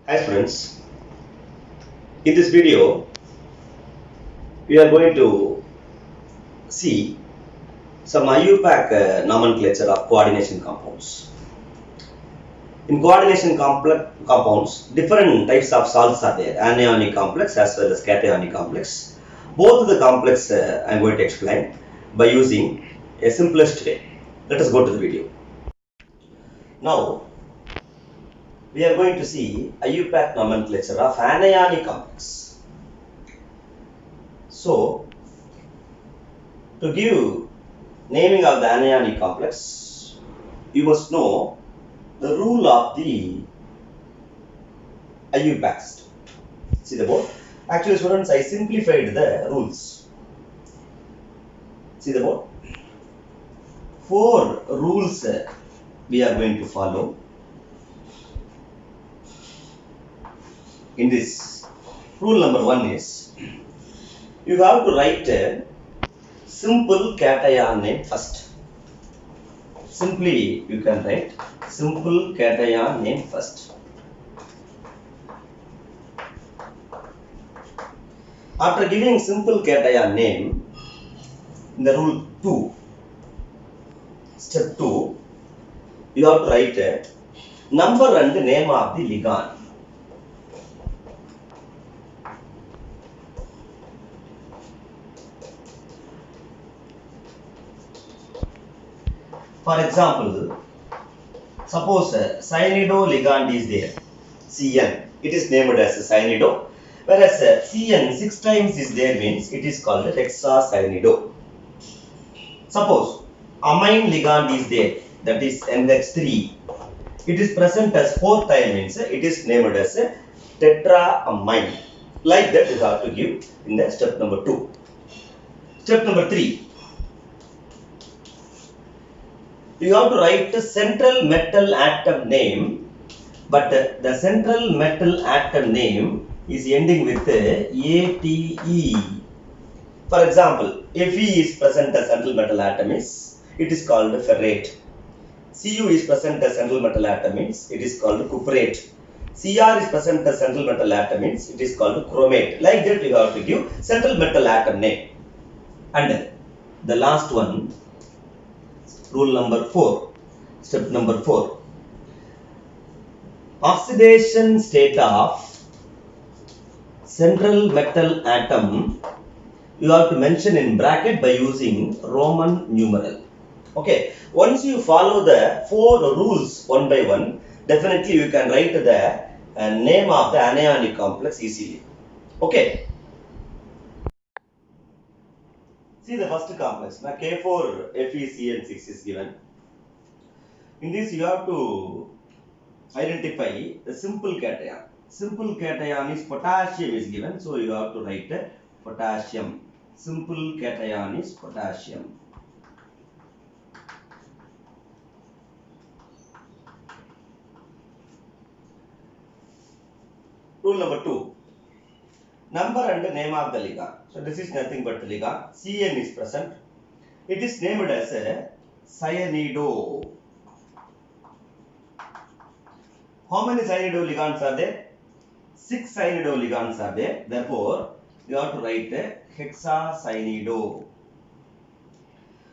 Hi friends, in this video we are going to see some IUPAC nomenclature of coordination compounds. In coordination compounds, different types of salts are there, anionic complex as well as cationic complex. Both of the complex I am going to explain by using a simplest way. Let us go to the video. Now we are going to see IUPAC nomenclature of anionic complex. So to give naming of the anionic complex, you must know the rule of the IUPAC system. See the board? Actually, students, I simplified the rules. See the board? 4 rules we are going to follow in this. Rule number 1 is you have to write a simple cation name first. Simply you can write simple cation name first. After giving simple cation name, in the rule 2, step 2, you have to write a number and the name of the ligand. For example, suppose cyanido ligand is there, Cn, it is named as cyanido, whereas Cn 6 times is there means it is called hexacyanido. Suppose amine ligand is there, that is NH3, it is present as 4 times means it is named as tetraamine. Like that you have to give in the step number 2. Step number 3. You have to write the central metal atom name, but the central metal atom name is ending with ATE. For example, Fe is present as central metal atom is, it is called ferrate. Cu is present as central metal atom means it is called cuprate. Cr is present as central metal atom means it is called chromate. Like that you have to give central metal atom name. And the last one, rule number 4, step number 4. Oxidation state of central metal atom you have to mention in bracket by using Roman numeral. Okay, once you follow the 4 rules one by one, definitely you can write the name of the anionic complex easily. Okay. See the first complex. Now K4 FeCN6 is given. In this you have to identify the simple cation. Simple cation is potassium is given, so you have to write potassium. Simple cation is potassium. Rule number 2. Number and the name of the ligand. So this is nothing but the ligand. Cn is present. It is named as a cyanido. How many cyanido ligands are there? 6 cyanido ligands are there. Therefore, you have to write a hexacyanido.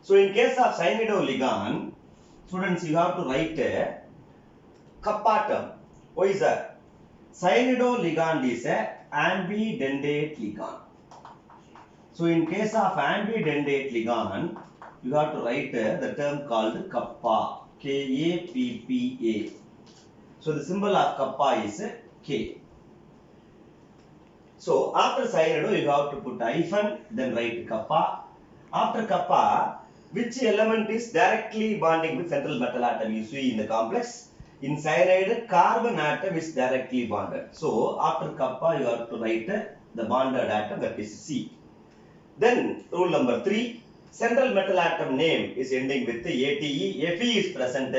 So in case of cyanido ligand, students, you have to write a kappa term. Why is that? Cyanido ligand is a ambidentate ligand. So in case of ambidentate ligand, you have to write the term called kappa, Kappa. So the symbol of kappa is K. So after cyanido, you have to put hyphen, then write kappa. After kappa, which element is directly bonding with central metal atom? You see in the complex. In cyanide, carbon atom is directly bonded. So after kappa, you have to write the bonded atom, that is C. Then rule number 3, central metal atom name is ending with ATE. Fe is present,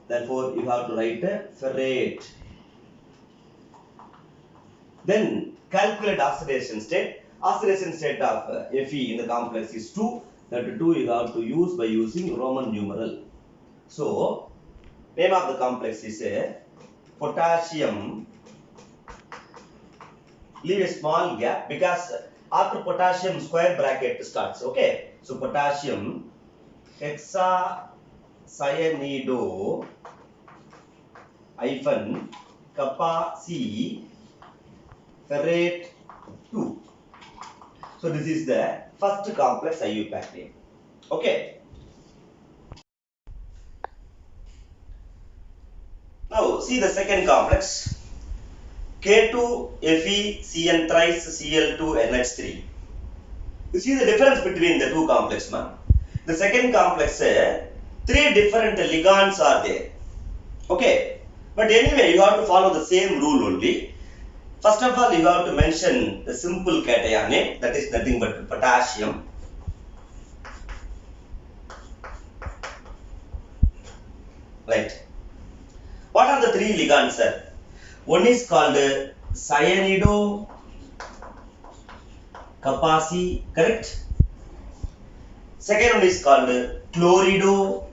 therefore you have to write ferrate. Then calculate oxidation state. Oxidation state of Fe in the complex is 2. That 2 you have to use by using Roman numeral. So name of the complex is potassium leave a small gap because after potassium square bracket starts. Okay, so potassium hexacyanido hyphen kappa C ferrate 2. So this is the first complex IUPAC name. Okay. Now see the second complex. K2FeCN thrice Cl2 NH3. You see the difference between the two complexes, man. The second complex, three different ligands are there. Okay. But anyway, you have to follow the same rule only. First of all, you have to mention the simple cation name, that is nothing but potassium. Right. What are the three ligands, sir? One is called cyanido kappa C, correct? Second one is called chlorido.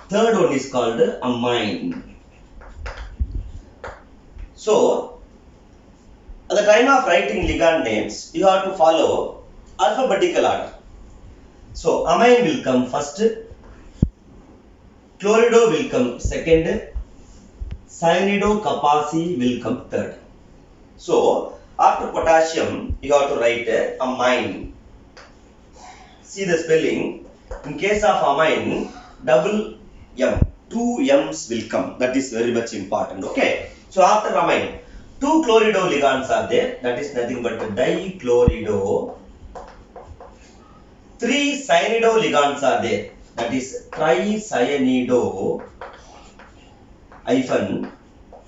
Third one is called amine. So, at the time of writing ligand names, you have to follow alphabetical order. So, amine will come first, chlorido will come second, cyanido kappa C will come third. So, after potassium, you have to write amine. See the spelling. In case of amine, double M, two M's will come. That is very much important. Okay. So after amine, two chlorido ligands are there. That is nothing but dichlorido. Three cyanido ligands are there. That is tricyanido hyphen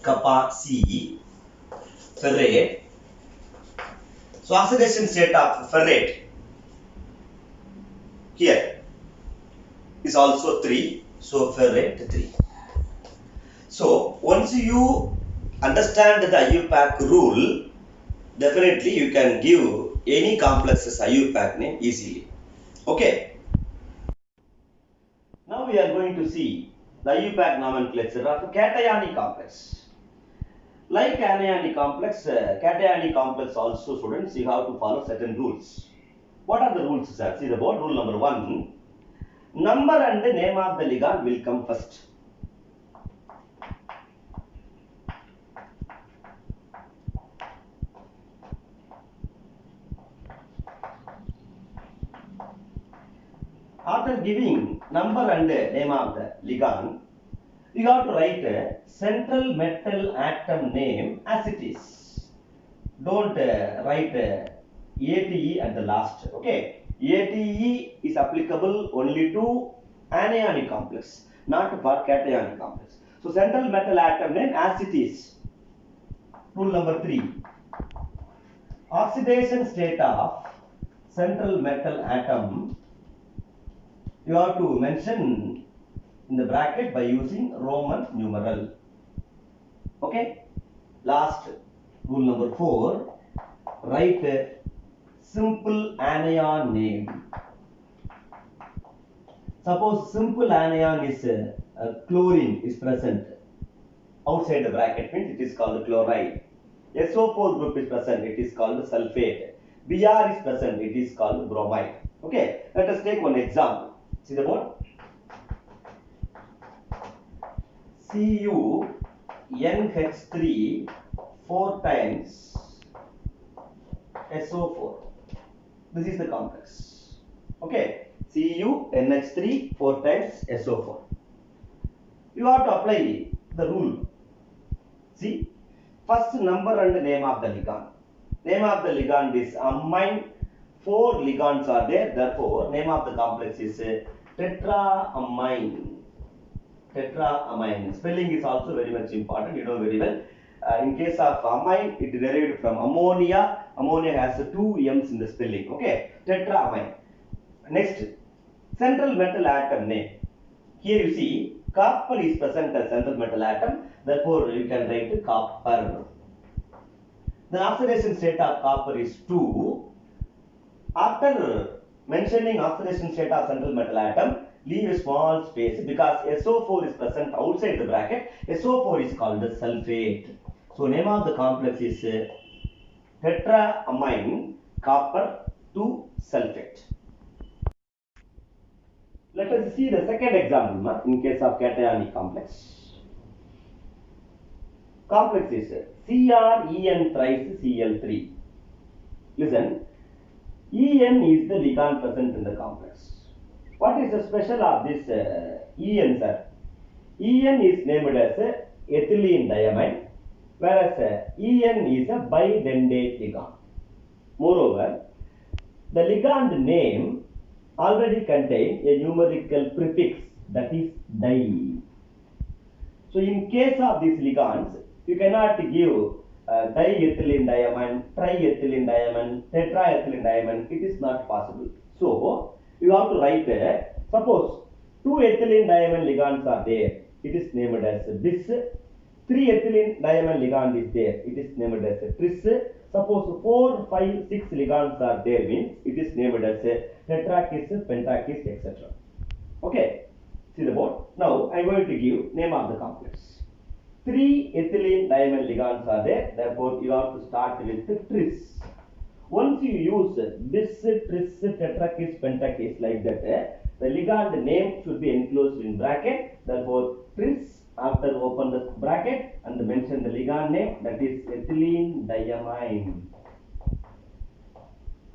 kappa C ferrate. So oxidation state of ferrate here is also 3. So ferrate 3. So once you understand the IUPAC rule, definitely you can give any complexes IUPAC name easily. Okay. Now we are going to see the IUPAC nomenclature of cationic complex. Like anionic complex, cationic complex also, students, you have to follow certain rules. What are the rules, sir? See the board. Rule number 1. Number and the name of the ligand will come first. After giving number and name of the ligand, you have to write a central metal atom name as it is. Don't write ATE at the last. Okay. ATE is applicable only to anionic complex, not for cationic complex. So central metal atom name as it is. Rule number 3. Oxidation state of central metal atom, you have to mention in the bracket by using Roman numeral. Okay. Last, rule number 4. Write a simple anion name. Suppose simple anion is chlorine is present outside the bracket, means it is called chloride. SO4 group is present, it is called sulfate. Br is present, it is called bromide. Okay, let us take one example. See the board. CuNH3 4 times SO4. This is the complex. Okay, CuNH3 4 times SO4. You have to apply the rule. See, first number and the name of the ligand. Name of the ligand is amine. 4 ligands are there. Therefore, name of the complex is tetraamine. Tetraamine. Spelling is also very much important. You know very well. In case of amine, it derived from ammonia. Ammonia has 2 M's in the spelling. Okay, tetraamine. Next, central metal atom name. Here you see copper is present as central metal atom. Therefore, you can write copper. The oxidation state of copper is 2. After mentioning oxidation state of central metal atom, leave a small space because SO4 is present outside the bracket. SO4 is called sulfate. So name of the complex is tetraamine copper 2 sulfate. Let us see the second example in case of cationic complex. Complex is CrEn thrice Cl3. Listen, En is the ligand present in the complex. What is the special of this En, sir? En is named as ethylene diamine, whereas En is a bidentate ligand. Moreover, the ligand name already contains a numerical prefix, that is di. So in case of these ligands, you cannot give diethylene diamine, triethylene diamine, tetraethylene diamine. It is not possible. So you have to write suppose 2 ethylene diamine ligands are there. It is named as bis. 3 ethylene diamine ligand is there. It is named as tris. Suppose 4, 5, 6 ligands are there, means it is named as tetrakis, pentakis, etc. Okay. See the board. Now I am going to give name of the complex. 3 ethylene diamine ligands are there. Therefore, you have to start with tris. Once you use bis, tris, tetrakis, pentakis like that, the ligand name should be enclosed in bracket. Therefore, tris, after open the bracket and mention the ligand name, that is ethylene diamine.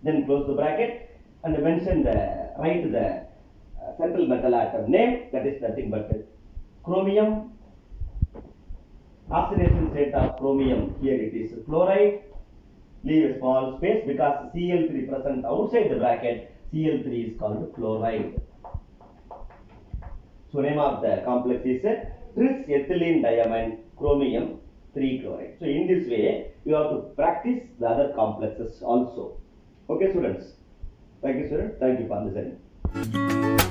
Then close the bracket and mention write the central metal atom name, that is nothing but chromium. Oxidation state of chromium, here it is chloride. Leave a small space because Cl3 present outside the bracket. Cl3 is called chloride. So name of the complex is tris ethylene diamine chromium 3 chloride. So in this way you have to practice the other complexes also. Okay students. Thank you students. Thank you for listening.